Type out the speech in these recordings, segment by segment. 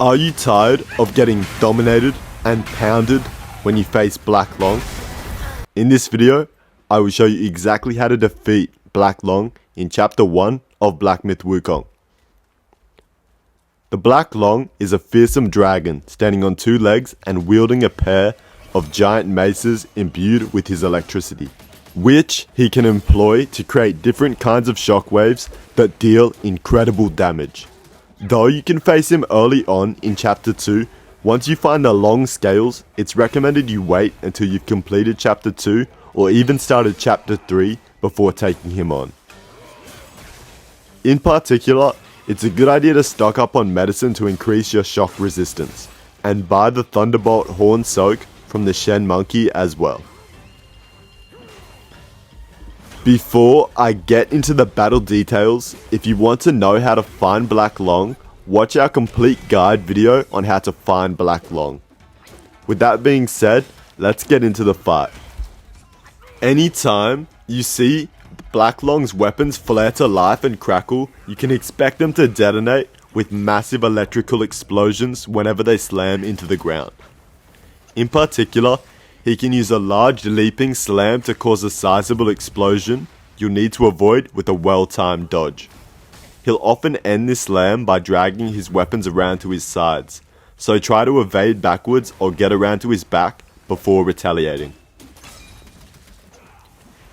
Are you tired of getting dominated and pounded when you face Black Loong? In this video, I will show you exactly how to defeat Black Loong in Chapter 1 of Black Myth Wukong. The Black Loong is a fearsome dragon standing on two legs and wielding a pair of giant maces imbued with his electricity, which he can employ to create different kinds of shockwaves that deal incredible damage. Though you can face him early on in Chapter 2, once you find the Loong scales, it's recommended you wait until you've completed Chapter 2 or even started Chapter 3 before taking him on. In particular, it's a good idea to stock up on medicine to increase your shock resistance, and buy the Thunderbolt Horn Soak from the Shen Monkey as well. Before I get into the battle details, if you want to know how to find Black Loong, watch our complete guide video on how to find Black Loong. With that being said, let's get into the fight. Anytime you see Black Loong's weapons flare to life and crackle, you can expect them to detonate with massive electrical explosions whenever they slam into the ground. In particular, he can use a large leaping slam to cause a sizable explosion you'll need to avoid with a well-timed dodge. He'll often end this slam by dragging his weapons around to his sides, so try to evade backwards or get around to his back before retaliating.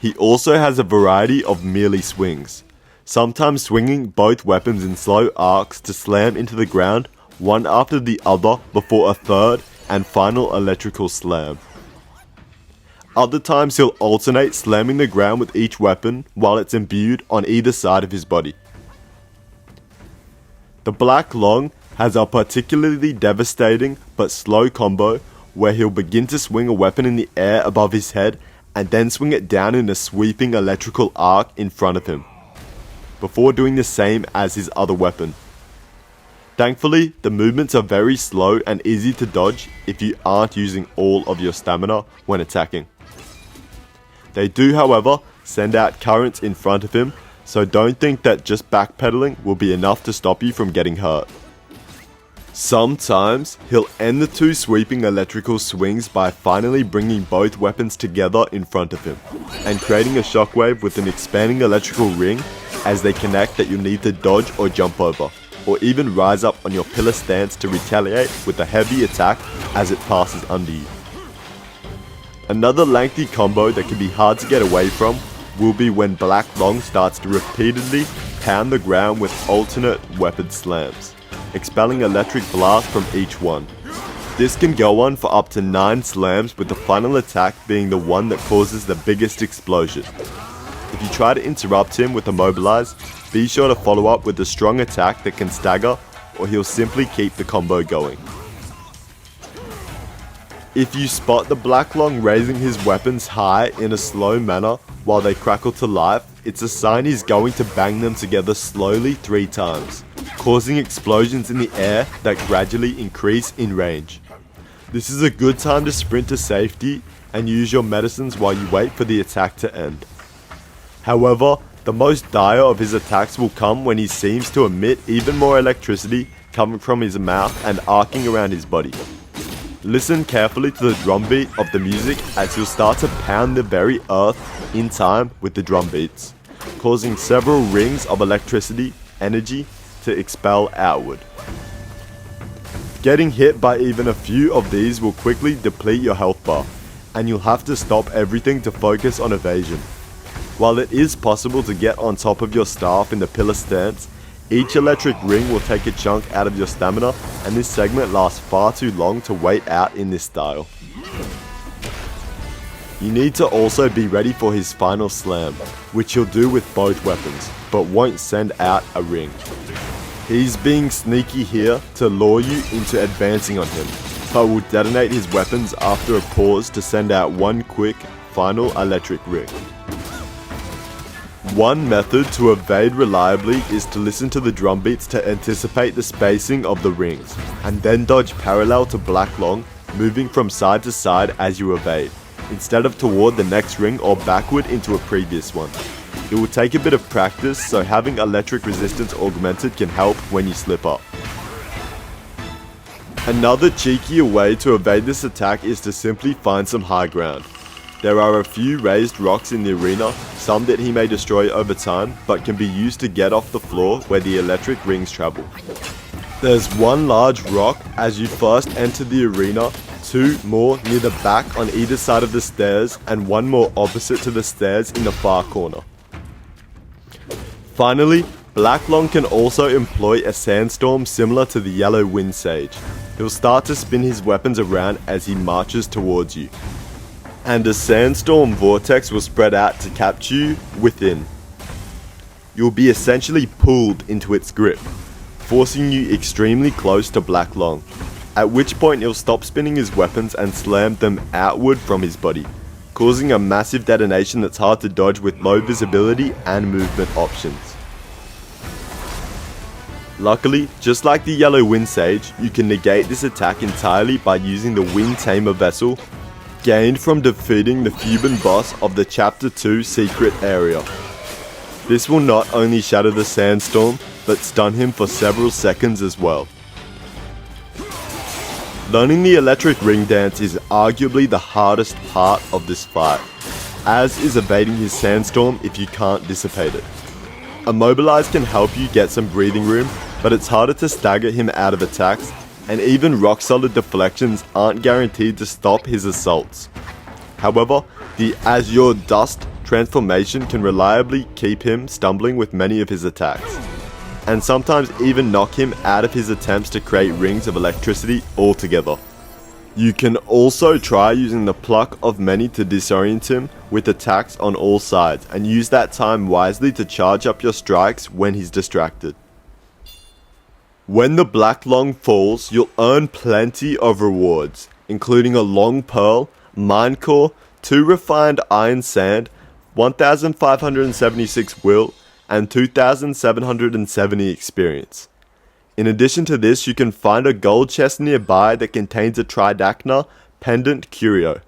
He also has a variety of melee swings, sometimes swinging both weapons in slow arcs to slam into the ground one after the other before a third and final electrical slam. Other times he'll alternate slamming the ground with each weapon while it's imbued on either side of his body. The Black Loong has a particularly devastating but slow combo where he'll begin to swing a weapon in the air above his head and then swing it down in a sweeping electrical arc in front of him, before doing the same as his other weapon. Thankfully, the movements are very slow and easy to dodge if you aren't using all of your stamina when attacking. They do, however, send out currents in front of him, so don't think that just backpedaling will be enough to stop you from getting hurt. Sometimes, he'll end the two sweeping electrical swings by finally bringing both weapons together in front of him, and creating a shockwave with an expanding electrical ring as they connect that you need to dodge or jump over, or even rise up on your pillar stance to retaliate with a heavy attack as it passes under you. Another lengthy combo that can be hard to get away from will be when Black Loong starts to repeatedly pound the ground with alternate weapon slams, expelling electric blast from each one. This can go on for up to 9 slams, with the final attack being the one that causes the biggest explosion. If you try to interrupt him with a mobilize, be sure to follow up with a strong attack that can stagger, or he'll simply keep the combo going. If you spot the Black Loong raising his weapons high in a slow manner while they crackle to life, it's a sign he's going to bang them together slowly 3 times, causing explosions in the air that gradually increase in range. This is a good time to sprint to safety and use your medicines while you wait for the attack to end. However, the most dire of his attacks will come when he seems to emit even more electricity coming from his mouth and arcing around his body. Listen carefully to the drumbeat of the music as he'll start to pound the very earth in time with the drum beats, causing several rings of electricity energy to expel outward. Getting hit by even a few of these will quickly deplete your health bar, and you'll have to stop everything to focus on evasion. While it is possible to get on top of your staff in the pillar stance, each electric ring will take a chunk out of your stamina, and this segment lasts far too long to wait out in this style. You need to also be ready for his final slam, which he'll do with both weapons, but won't send out a ring. He's being sneaky here to lure you into advancing on him, but will detonate his weapons after a pause to send out one quick, final electric ring. One method to evade reliably is to listen to the drum beats to anticipate the spacing of the rings, and then dodge parallel to Black Loong, moving from side to side as you evade, instead of toward the next ring or backward into a previous one. It will take a bit of practice, so having electric resistance augmented can help when you slip up. Another cheekier way to evade this attack is to simply find some high ground. There are a few raised rocks in the arena, some that he may destroy over time, but can be used to get off the floor where the electric rings travel. There's one large rock as you first enter the arena, two more near the back on either side of the stairs, and one more opposite to the stairs in the far corner. Finally, Black Loong can also employ a sandstorm similar to the yellow wind sage. He'll start to spin his weapons around as he marches towards you, and a sandstorm vortex will spread out to capture you within. You'll be essentially pulled into its grip, forcing you extremely close to Black Loong, at which point he'll stop spinning his weapons and slam them outward from his body, causing a massive detonation that's hard to dodge with low visibility and movement options. Luckily, just like the yellow wind sage, you can negate this attack entirely by using the Wind Tamer vessel, gained from defeating the Fuban boss of the Chapter 2 secret area. This will not only shatter the sandstorm, but stun him for several seconds as well. Learning the electric ring dance is arguably the hardest part of this fight, as is evading his sandstorm if you can't dissipate it. Immobilize can help you get some breathing room, but it's harder to stagger him out of attacks, and even rock solid deflections aren't guaranteed to stop his assaults. However, the Azure Dust transformation can reliably keep him stumbling with many of his attacks, and sometimes even knock him out of his attempts to create rings of electricity altogether. You can also try using the Pluck of Many to disorient him with attacks on all sides, and use that time wisely to charge up your strikes when he's distracted. When the Black Loong falls, you'll earn plenty of rewards, including a long pearl, mine core, 2 refined iron sand, 1576 will, and 2770 experience. In addition to this, you can find a gold chest nearby that contains a Tridacna pendant curio,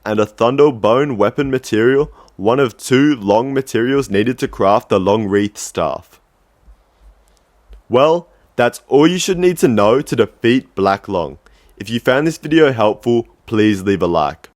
and a Thunderbone weapon material, one of 2 long materials needed to craft the Long Wreath staff. Well, that's all you should need to know to defeat Black Loong. If you found this video helpful, please leave a like.